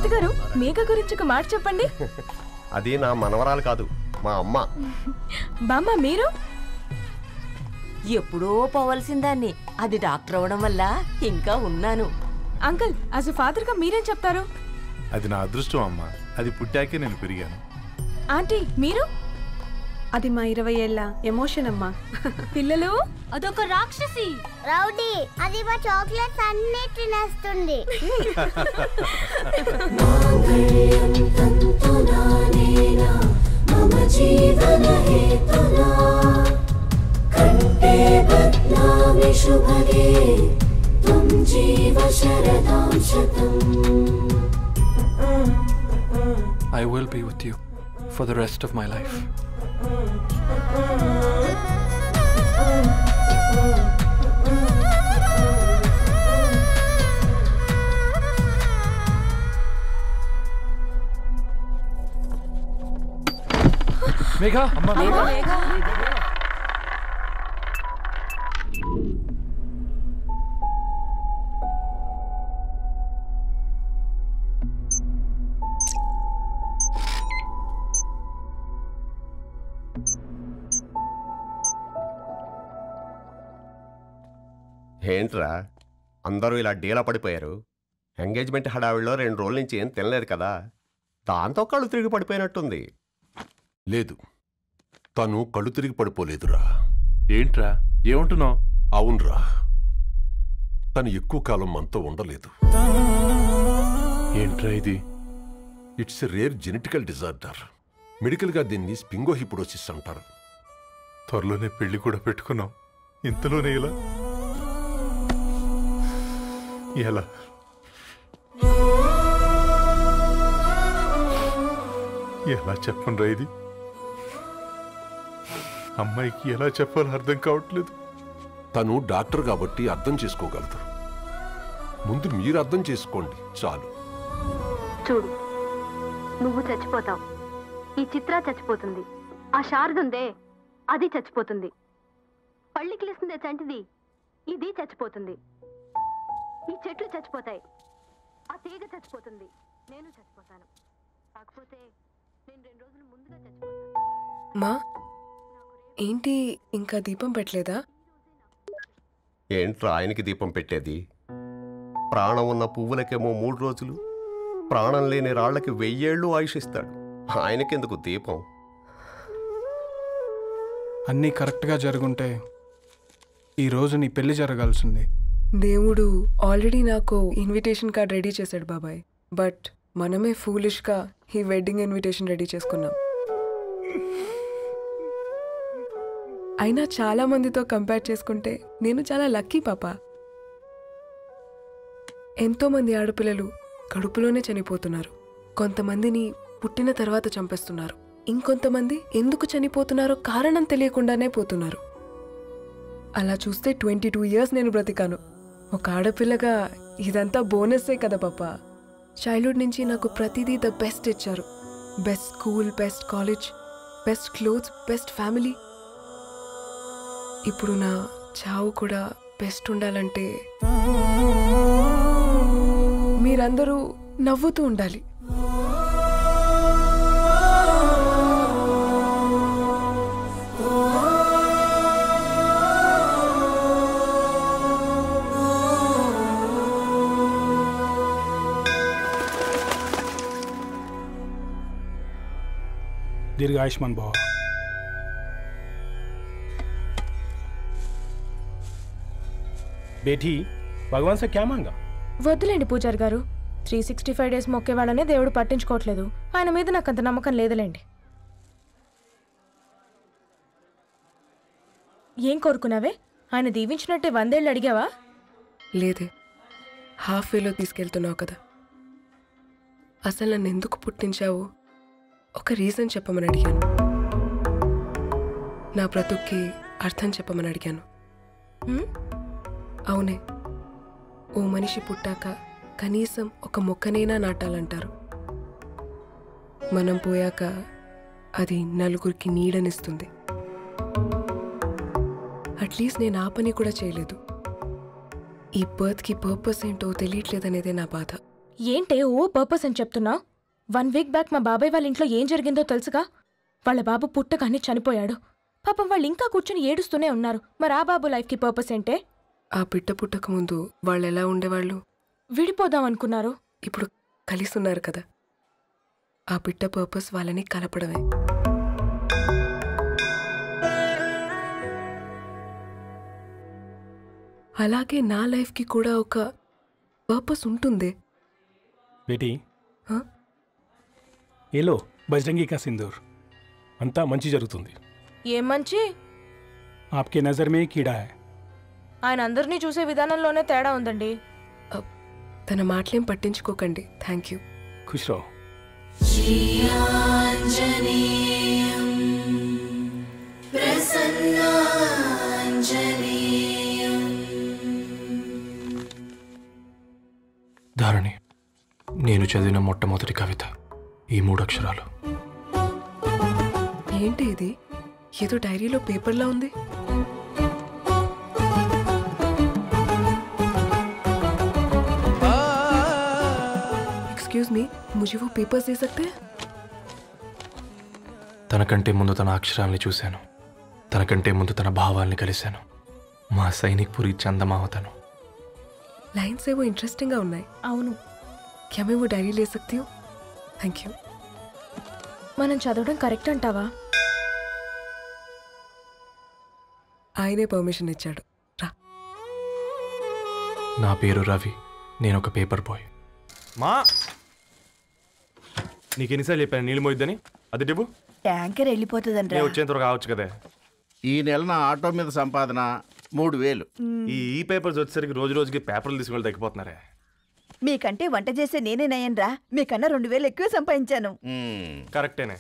తాతగారు మేఘ గురించి ఒక మాట చెప్పండి. అది నా మనవరాలు కాదు, మా అమ్మ. బామ్మ మీరు ఎప్పుడో పోవలసిందాన్ని, అది డాక్టర్ అవడం వల్ల ఇంకా ఉన్నాను. అంకుల్ యాజ్ ఎ ఫాదర్ గా మీరేం చెప్తారు? అది నా అదృష్టం అమ్మా, అది పుట్టాకే నేను పెరిగాను. ఆంటీ మీరు? అది మా 20 ఏళ్ల ఎమోషన్ అమ్మా. పిల్లలు అదొక రాక్షసి రౌడీ, అది మా చాక్లెట్స్ అన్ని తినేస్తుంది. I will be with you for the rest of my life. Megha, Amma, Megha. ఏంట్రా అందరూ ఇలా డీలా పడిపోయారు? ఎంగేజ్మెంట్ హడావిడిలో 2 రోజుల నుంచి ఏం తినలేదు కదా, దాంతో కళ్ళు తిరిగి పడిపోయినట్టుంది. లేదు, తను కళ్ళు తిరిగి పడిపోలేదురా. ఏంట్రా ఏమంటున్నావు? అవునరా, తను ఎక్కువ కాలం మనతో ఉండలేదు. ఏంట్రా ఇది? It's a rare genetical disorder. మెడికల్గా దీన్ని స్పింగోహిపోడోసిస్ అంటారు. త్వరలోనే పెళ్లి కూడా పెట్టుకున్నాం, ఇంతలోనే ఇలా ఎలా? ఎలా చెప్పనురా ఇది? అమ్మాయికి ఎలా చెప్పాలో అర్థం కావట్లేదు. తను డాక్టర్ కాబట్టి అర్థం చేసుకోగలదు. ముందు మీరు అర్థం చేసుకోండి చాలు. చూడు, నువ్వు చచ్చిపోతావు, ఈ చిత్ర చచ్చిపోతుంది, ఆ శారదుందే అది చచ్చిపోతుంది, పళ్ళికిలిస్తుందే చంటిది ఇది చచ్చిపోతుంది, ఈ చెట్లు చచ్చిపోతాయి, ఆ తీగ చచ్చిపోతుంది, నేను చచ్చిపోతాను. కాకపోతే నేను 2 రోజులు ముందుగా చచ్చిపోతాను. మా ఏంటి ఇంకా దీపం పెట్టలేదా? ఏంట్రా ఆయనకి దీపం పెట్టేది? ప్రాణం ఉన్న పువ్వులకేమో 3 రోజులు, ప్రాణం లేని రాళ్లకి 1000 ఏళ్ళు ఆయుషిస్తాడు. ఆయనకెందుకు దీపం? అన్నీ కరెక్ట్గా జరుగుంటే ఈరోజు నీ పెళ్లి జరగాల్సింది. దేవుడు ఆల్రెడీ నాకు ఇన్విటేషన్ కార్డ్ రెడీ చేశాడు బాబాయ్. బట్ మనమే ఫూలిష్గా ఈ వెడ్డింగ్ ఇన్విటేషన్ రెడీ చేసుకున్నాం. అయినా చాలా మందితో కంపేర్ చేసుకుంటే నేను చాలా లక్కీ పాపా. ఎంతోమంది ఆడపిల్లలు కడుపులోనే చనిపోతున్నారు, కొంతమందిని పుట్టిన తర్వాత చంపేస్తున్నారు, ఇంకొంతమంది ఎందుకు చనిపోతున్నారో కారణం తెలియకుండానే పోతున్నారు. అలా చూస్తే 22 ఇయర్స్ నేను బ్రతికాను. ఒక ఆడపిల్లగా ఇదంతా బోనస్సే కదా పాపా. చైల్డ్హుడ్ నుంచి నాకు ప్రతిదీ ద బెస్ట్ ఇచ్చారు. Best school, best college, best clothes, best family. ఇప్పుడు నా చావు కూడా బెస్ట్ ఉండాలంటే మీరందరూ నవ్వుతూ ఉండాలి. दीर्घायुष्मान भव। बेटी भगवान से क्या मांगा? వద్దులేండి పూజారి గారు, 365 డేస్ మొక్కే వాళ్ళనే దేవుడు పట్టించుకోవట్లేదు. ఆయన మీద నాకు అంత నమ్మకం లేదులేండి. ఏం కోరుకున్నావే? ఆయన దీవించినట్టే 100 ఏళ్ళు అడిగావా? లేదే, హాఫ్ వేలో తీసుకెళ్తున్నావు కదా. అసలు నన్ను ఎందుకు పుట్టించావు ఒక రీజన్ చెప్పమని అడిగాను. నా బ్రతుక్కి అర్థం చెప్పమని అడిగాను. అవునే, ఓ మనిషి పుట్టాక కనీసం ఒక మొక్కనైనా నాటాలంటారు. మనం పోయాక అది నలుగురికి నీడనిస్తుంది. అట్లీస్ట్ నేను ఆ పని కూడా చేయలేదు. ఈ బర్త్కి పర్పస్ ఏంటో తెలియట్లేదనేదే నా బాధ. ఏంటే ఓ పర్పస్ అని చెప్తున్నా? 1 వీక్ బ్యాక్ మా బాబాయ్ వాళ్ళ ఇంట్లో ఏం జరిగిందో తెలుసుగా? వాళ్ళ బాబు పుట్టగానే చనిపోయాడు. పాపం వాళ్ళు ఇంకా కూర్చొని ఏడుస్తూనే ఉన్నారు. మరి ఆ బాబు లైఫ్కి పర్పస్ ఏంటే? ఆ బిడ్డ పుట్టక ముందు వాళ్ళు ఎలా ఉండేవాళ్ళు? విడిపోదాం అనుకున్నారు. ఇప్పుడు కలిసి ఉన్నారు కదా. ఆ బిడ్డ పర్పస్ వాళ్ళని కలపడమే. అలాగే నా లైఫ్కి కూడా ఒక పర్పస్ ఉంటుంది. बेटी ये लो बजरंगी का सिंदूर अंता मंची जరుగుతుంది. ఏం మంచి? आपके नजर में कीड़ा है. ఆయన అందరినీ చూసే విధానంలోనే తేడా ఉందండి. తన మాటలేం పట్టించుకోకండి. Thank you. खुश रहो. ధారణి, నేను చదివిన మొట్టమొదటి కవిత ఈ 3 అక్షరాలు. ఏంటి ఇది? ఏదో డైరీలో పేపర్లా ఉంది. एक्सक्यूज मी, मुझे वो पेपर्स दे सकते हैं? తనకంటే ముందు తన అక్షరాల్ని చూశాను. తనకంటే ముందు తన భావాల్ని కలిశాను. మా సైనిక్ పురి చందమావతను. लाइन्स है वो इंटरेस्टिंग గా ఉన్నాయి. అవును. क्या मैं वो डायरी ले सकती हूँ? Thank you. మనం చదవడం కరెక్ట్ అంటావా? ఆయనే పర్మిషన్ ఇచ్చాడు. రా. నా పేరు రవి. నేను ఒక పేపర్ బాయ్. మా నీకు ఎన్నిసార్లు చెప్పాను నీళ్ళు మోయిద్దని? అది డిబు ట్యాంకర్ వెళ్ళిపోతుందంట. వచ్చేంత కావచ్చు కదా. ఈ నెల నా ఆటో మీద సంపాదన 3000. ఈ పేపర్స్ వచ్చేసరికి రోజు రోజుకి పేపర్లు తీసుకుని తగ్గిపోతున్నారే. మీకంటే వంట చేసే నేనే నయ్యనరా. మీకన్నా 2000 ఎక్కువ సంపాదించాను. కరెక్టేనే.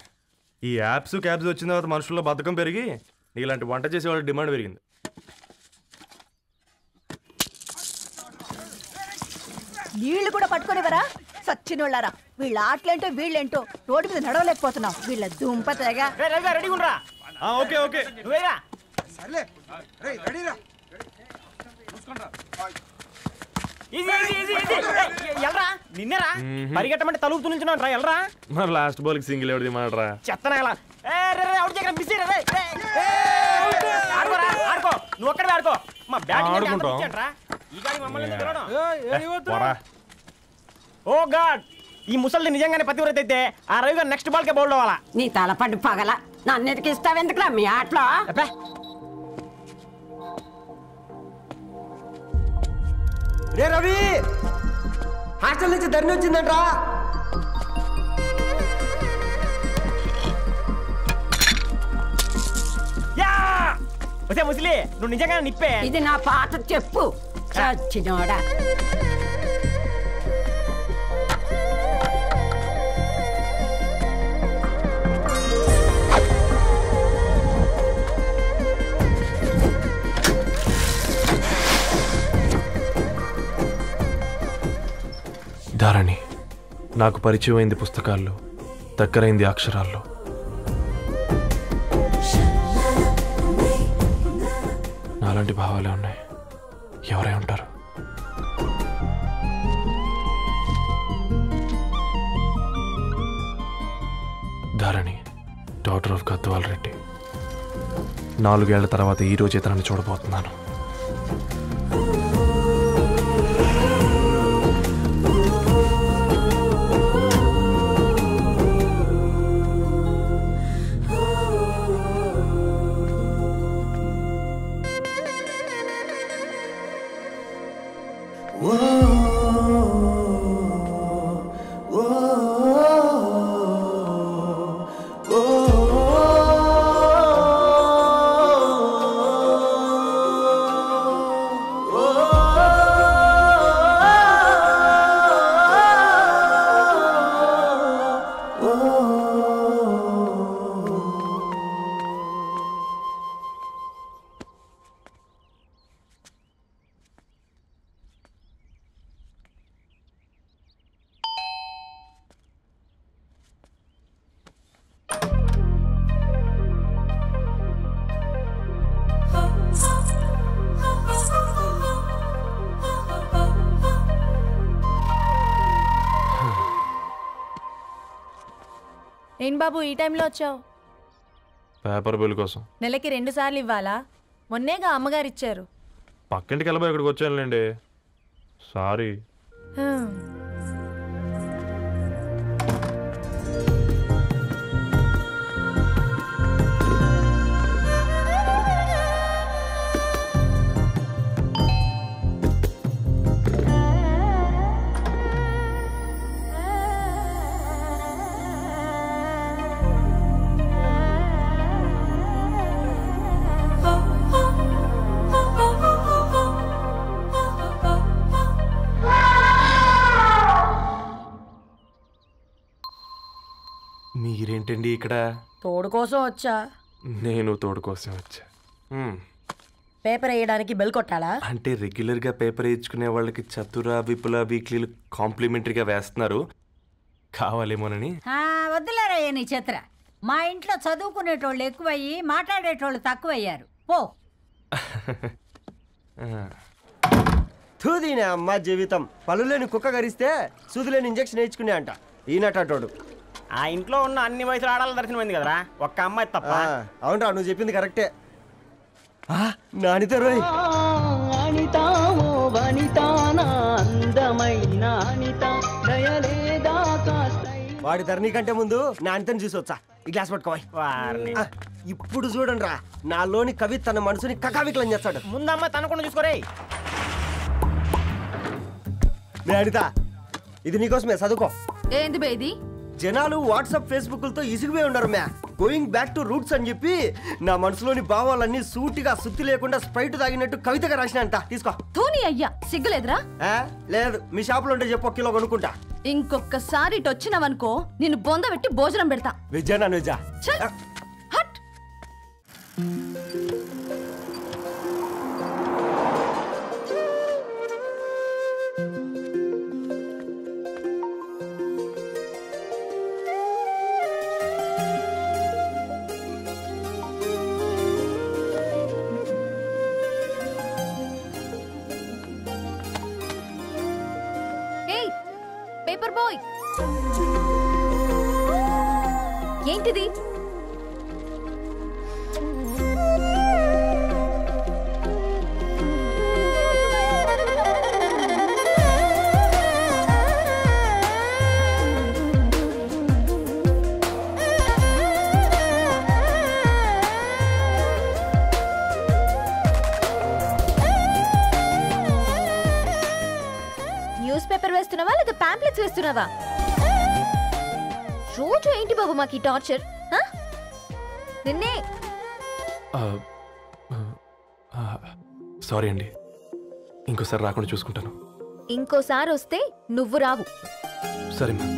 ఈ యాప్స్ క్యాబ్స్ వచ్చిన తర్వాత మనుషుల్లో బద్ధకం పెరిగి ఇలాంటి వంట చేసే వాళ్ళ డిమాండ్ పెరిగింది. నీళ్లు కూడా పట్టుకునేవరా సచ్చినోళ్ళారా. వీళ్ళ ఆటలేంటో వీళ్ళేంటో రోడ్డు మీద నడవలేకపోతున్నాం. వీళ్ళ దుంప తెగ. ఓకే ఓకే నిన్నరా పరిగెట్టమంటే తలుపుతూ నిల్చున్నాను రా. ఎల్రా మరి లాస్ట్ బాల్ కి సింగిల్ ఎవరిది మాట్రా చెత్తనా ఎలా ఆడుకో. నువ్వు ఒక్కడే ఆడుకో. మా బ్యాటింగ్. ఓ గాడ్, ఈ ముసలి నిజంగానే పతివ్రత అయితే ఆ రవి గారు నెక్స్ట్ బాల్ కే బౌల్డ్ అవ్వాలా. నీ తలపండు పగల నన్నెదికి ఇస్తావెందుకురా మీ ఆటలో? రే రవి, హాస్టల్ నుంచి ధరణి వచ్చిందంట్రా. ఒసే ముసలి, నువ్వు నిజంగా నిప్పే. ఇది నా పాట చెప్పు చచ్చినోడా. ధారణి, నాకు పరిచయం అయింది పుస్తకాల్లో, దగ్గరైంది అక్షరాల్లో. నాలాంటి భావాలే ఉన్నాయి. ఎవరై ఉంటారు? Dharani, daughter of Gadwal Reddy. 4 ఏళ్ల తర్వాత ఈ రోజే తనని చూడబోతున్నాను. ఏం బాబు ఈ టైంలో వచ్చావు? పేపర్ బిల్ కోసం. నెలకి 2 సార్లు ఇవ్వాలా? మొన్నేగా అమ్మగారు ఇచ్చారు. పక్కింటికి వెళ్ళబోయి ఇక్కడికి వచ్చానులేండి. సారీ. మీరేంటండి ఇక్కడ? తోడు కోసం వచ్చా. నేను తోడు కోసం వచ్చా. పేపర్ వేయడానికి బెల్ కొట్టాలా? అంటే రెగ్యులర్గా పేపర్ వేయించుకునే వాళ్ళకి చతుర విపుల వీక్లీలు కాంప్లిమెంటరీగా వేస్తున్నారు, కావాలేమోనని. వద్దులేరా నీ చిత్ర. మా ఇంట్లో చదువుకునేటోళ్ళు ఎక్కువయ్యి మాట్లాడేటోళ్ళు తక్కువయ్యారు. పో. తూదీనే అమ్మ జీవితం. పలులేని కుక్క గరిస్తే సూదులేని ఇంజక్షన్ వేయించుకునే అంట ఈనటోడు. ఆ ఇంట్లో ఉన్న అన్ని వయసులో ఆడాల దర్శనమైంది కదరా, ఒక్క అమ్మాయి తప్ప. అవునరా, నువ్వు చెప్పింది కరెక్టే. నానిత రోయ్ వాడి ధరణి కంటే ముందు నానితని చూసి వచ్చా. ఈ గ్లాస్ పట్టుకోవాలి. ఇప్పుడు చూడండి రా, నాలోని కవి తన మనసుని కకావికలం చేస్తాడు. ముందమ్మ తనకుండా చూసుకోరే. నానిత, ఇది నీకోసమే, చదువుకో. ఏంది బేది? జనాలు వాట్సాప్ ఫేస్బుక్లతో ఇసిగిపోయి ఉన్నారు మ్యా. గోయింగ్ బ్యాక్ టు రూట్స్ అని చెప్పి నా మనసులోని భావాలన్నీ సూటిగా సుత్తి లేకుండా స్ప్రైట్ తాగినట్టు కవితగా రాసిన అంట. తీసుకో. తూని అయ్యా, సిగ్గులేదురా? లేదు, మీ షాపులో ఉంటే చెప్పు, 1 కిలో కొనుక్కుంటా. ఇంకొకసారి ఇటు వచ్చినావనుకో నిన్ను బొంద పెట్టి భోజనం పెడతా. వెజ్జా నాన్ వెజ్జా? పేపర్ బాయ్, ఏంటిది? న్యూస్ పేపర్ వేస్తున్నావా లేదా పాంప్లెట్స్ వేస్తున్నావా? రోజు ఏంటి బాబు మాకు ఈ టార్చర్? నిన్నే. సారీ అండి, ఇంకోసారి రాకుండా చూసుకుంటాను. ఇంకోసారి వస్తే నువ్వు రావు. సరే మ్యామ్.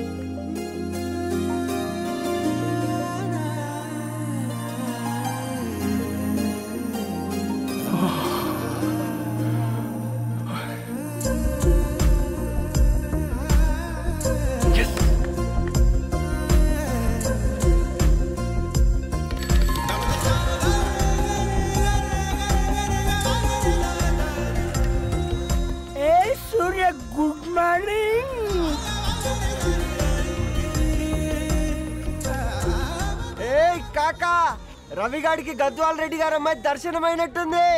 Good morning. ఏ కాకా, రవిగాడికి గద్వాల్ రెడ్డి గారు అమ్మాయి దర్శనమైనట్టుంది.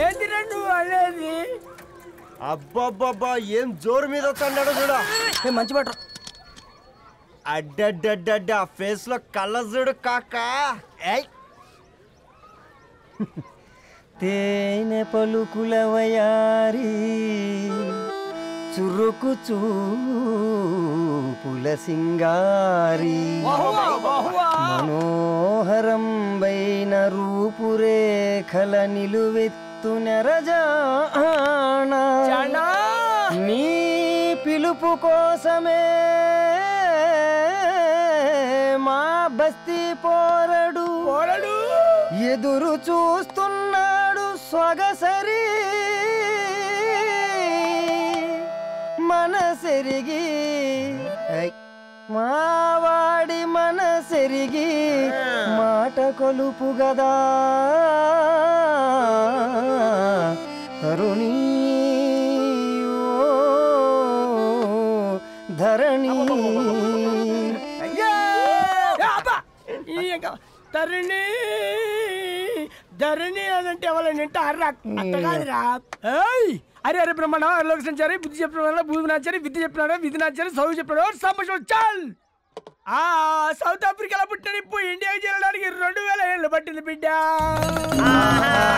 ఏంటి నువ్వు అనేది? అబ్బబ్బబ్బా, ఏం జోరు మీద వస్తున్నాడో చూడ. మంచి బట్ట. అడ్డడ్డడ్డ ఫేస్ లో కళ్ళ చూడు కాకా. తేనె పలుకుల వయారి చురుకు చూపుల సింగారి మనోహరం బైన రూపురేఖల నిలువెత్తు నెరజానా నీ పిలుపు కోసమే మా బస్తీ పోరడు ఎదురు చూస్తున్నాడు సొగసరి మనసెరిగి మావాడి మనసెరిగి మాట కొలుపు గదా తరుణీ ధరణి తరిణి ధరణి అదంటే ఎవరైనా అర్రా అట్ట కాదురా. అరే అరే బ్రహ్మణ లోక సంచారి బుద్ధి చెప్పిన భూమి నాచారి విద్య చెప్పినాడు విధి నాచారి చదువు చెప్పినాడు సంభాషణ చాల్. సౌత్ ఆఫ్రికాలో పుట్టిన ఇప్పుడు ఇండియాకి చేరడానికి 2000 ఏళ్ళు పట్టింది బిడ్డ.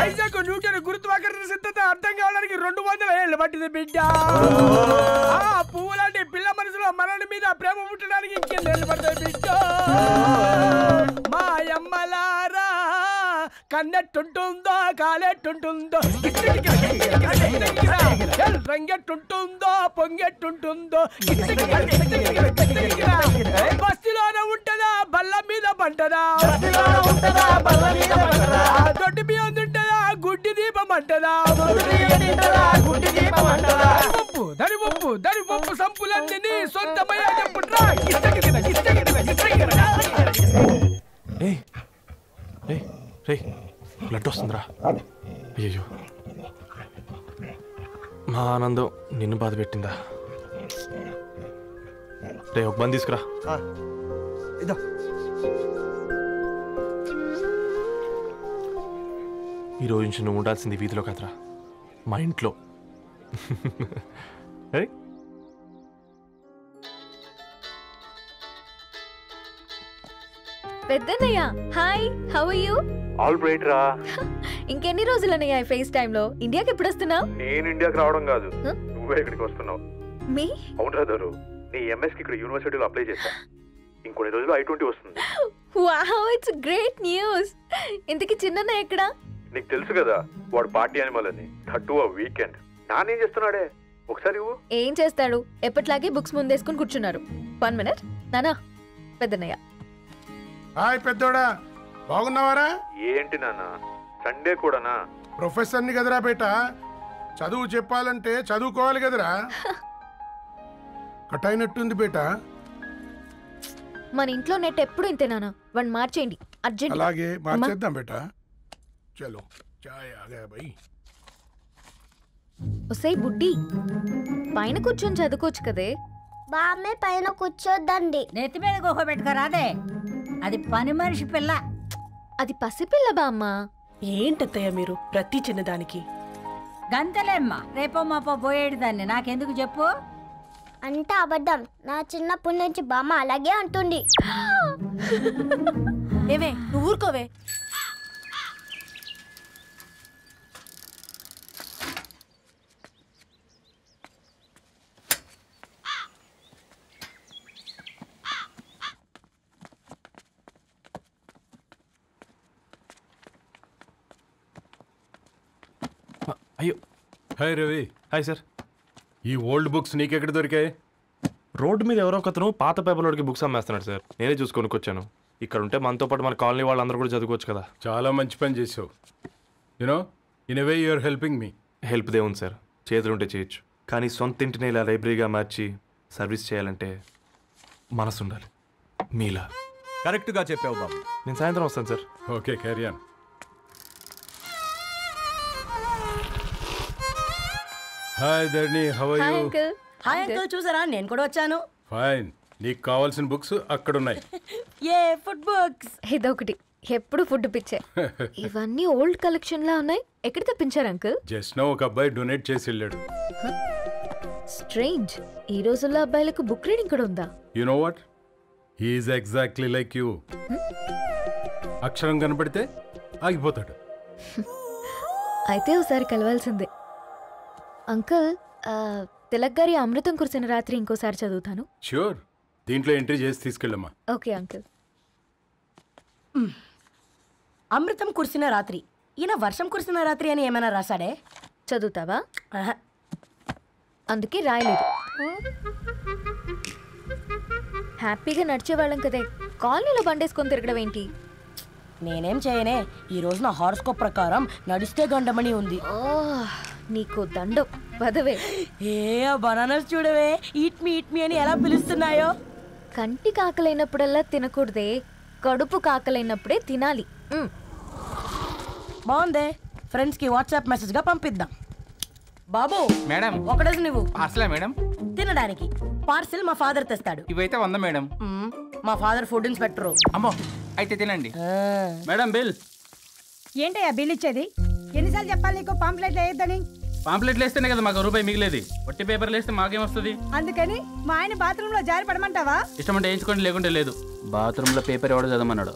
ఐజాక్ న్యూటన్ గురుత్వాకర్షణ సిద్ధత అర్థం కావడానికి 200 ఏళ్ళు పట్టింది బిడ్డ. పువ్వు లాంటి పిల్ల మనసులో మనని మీద ప్రేమ పుట్టడానికి ఇంకేళ్ళు పడతాయి బిడ్డ. మా అమ్మలారా కన్నెట్టుంటుందో కాలెట్టుంటుందో రంగెట్టుంటుందో పొంగెట్టుంటుందో బస్తిలోనే ఉంటదా బల్ల మీద పంటదా దొడ్డి బియ్యం తింటదా గుడ్డి దీపం అంటదా దరి పప్పు సంపులన్నీ సొంతమయ్యా చెప్పుట్రా. బ్లడ్ వస్తుందిరా. అయ్యో మా ఆనందం నిన్ను బాధ పెట్టిందా? రే ఒక బంద్ తీసుకురా. ఈరోజు నుంచి నువ్వు ఉండాల్సింది వీధిలో కదరా, మా ఇంట్లో. పెద్దన్నయ్య hi, how are you? All right రా. ఇంకెన్ని రోజులన్నయ్య ఈ ఫేస్ టైమ్ లో? ఇండియాకి ఎప్పుడు వస్తున్నావు? నేను ఇండియాకి రావడం కాదు, నువ్వే ఇక్కడికి వస్తున్నావు. మీ అవునరా దొరు, నీ ఎంఎస్ కి ఇక్కడ యూనివర్సిటీలో అప్లై చేశా. ఇంకొన్ని రోజులు I-20 వస్తుంది. Wow, it's great news. ఇంతకీ చిన్నన్న ఎక్కడ? నీకు తెలుసు కదా వాడు పార్టీ అనిమల్ అని. థర్టూ ఆ వీకెండ్ నానేం చేస్తున్నాడే ఒకసారి ఏం చేస్తాడు, ఎప్పట్లాగే బుక్స్ ముందేసుకుని కూర్చున్నారు. 1 minute నానా. పెద్దన్నయ్య హాయ్ పెద్దోడా, బాగున్నావారా? ఏంటి నాన్న సండే కూడానా? ప్రొఫెసర్ని కదరా బేట, చదువు చెప్పాలంటే చదువుకోవాలి కదరా. కట్ అయినట్టుంది బేట. మన ఇంట్లో నెట్ ఎప్పుడు ఇంతే నాన్న, వన్ మార్చేయండి అర్జెంట్. అలాగే మార్చేద్దాం బేట. చలో చాయ్ ఆగా భయ్. ఒసేయ్ బుడ్డి, పైన కూర్చొని చదువుకోవచ్చు కదే. బామ్మే పైన కూర్చోద్దండి. నెత్తి మీద గుహ పెట్టుకోరాదే, అది పని మనిషి పిల్ల. అది పసిపిల్ల బామ్మ. ఏంటత్తయ్య మీరు ప్రతి చిన్నదానికి? గంతలేమ్మా, రేపో మాపో పోయేడు దాన్ని నాకెందుకు చెప్పు? అంటే అబద్ధం. నా చిన్నప్పటి నుంచి బామ్మ అలాగే అంటుంది. ఏవే నువ్వు ఊరుకోవే. అయ్యో హాయ్ రవి. Hi sir. ఈ ఓల్డ్ బుక్స్ నీకెక్కడ దొరికాయి? రోడ్డు మీద ఎవరో ఒకతను పాత పేపర్లోకి బుక్స్ అమ్మేస్తున్నాడు సార్, నేనే చూసుకొని వచ్చాను. ఇక్కడ ఉంటే మనతో పాటు మన కాలనీ వాళ్ళందరూ కూడా చదువుకోవచ్చు కదా. చాలా మంచి పని చేసావు. You know in a way you are helping me. Help దేవుంది సార్, చేతులుంటే చేయొచ్చు. కానీ సొంత ఇంటిని ఇలా లైబ్రరీగా మార్చి సర్వీస్ చేయాలంటే మనసు ఉండాలి. మీలా కరెక్ట్గా చెప్పావు బాబు. నేను సాయంత్రం వస్తాను sir. Okay carry on. Hi Dharani, how are you? Hi uncle, చూసారా నేను కూడా వచ్చాను. ఫైన్. నీకు కావాల్సిన బుక్స్ అక్కడ ఉన్నాయి. ఏ ఫుడ్ బుక్స్? ఇదొకటి, ఎప్పుడు ఫుడ్ పిచ్చే. ఇవన్నీ ఓల్డ్ కలెక్షన్ లా ఉన్నాయి. ఎక్కడ తెప్పించారు అంకుల్? జస్ట్ నో ఒక అబ్బాయి డొనేట్ చేసి వెళ్ళాడు. స్ట్రేంజ్, ఈ రోజుల్లో అబ్బాయిలకు బుక్ రీడింగ్ కూడా ఉందా? You know what, he is exactly like you. అక్షరం కనపడితే ఆగిపోతాడు. అయితే ఒకసారి కలవాల్సిందే. అంకుల్, తిలక్ గారి అమృతం కురిసిన రాత్రి ఇంకోసారి చదువుతాను. ష్యూర్, దీంట్లో ఎంట్రీ చేసి తీసుకెళ్ళమ్మా. Okay uncle. అమృతం కురిసిన రాత్రి, ఈయన వర్షం కురిసిన రాత్రి అని ఏమైనా రాశాడే? చదువుతావా? అందుకే రాయలేదు. హ్యాపీగా నడిచేవాళ్ళం కదే, కాలనీలో బండేసుకొని తిరగడం ఏంటి? నేనేం చేయనే, ఈ రోజు నా హారోస్కోప్ ప్రకారం నడిస్తే గండమణి ఉంది. నీకు దండం పదవే. ఏ బనానాస్ చూడవే, ఈట్ మీ అని ఎలా పిలుస్తున్నాయో. కంటి కాకలైనప్పుడల్లా తినకూడదే, కడుపు కాకలైనప్పుడే తినాలి. బాగుందే, ఫ్రెండ్స్ కి వాట్సాప్ మెసేజ్ గా పంపిద్దాం. బాబు మేడం, ఒకడేసి నువ్వు అసలే మేడం తినడానికి పార్సిల్ మా ఫాదర్ తెస్తాడు. ఇవైతే 100 మేడం. మా ఫాదర్ ఫుడ్ ఇన్స్పెక్టర్. అమ్మో, అయితే తినండి మేడం బిల్. ఏంటయ్యా బిల్ ఇచ్చేది? ఎన్నిసార్లు చెప్పాలి నీకు పాంప్లెట్లు వేయొద్దని? పాంప్లెట్లు వేస్తేనే కదా మాకు రూపాయి మిగిలేది. వట్టి పేపర్లు వేస్తే మాకేమొస్తుంది? అందుకని మా ఆయన బాత్రూంలో జారి పడమంటావా? ఇష్టం అంటే వేయించుకోండి, లేకుంటే లేదు. బాత్రూంలో పేపర్ ఎవడో చదవమన్నాడు.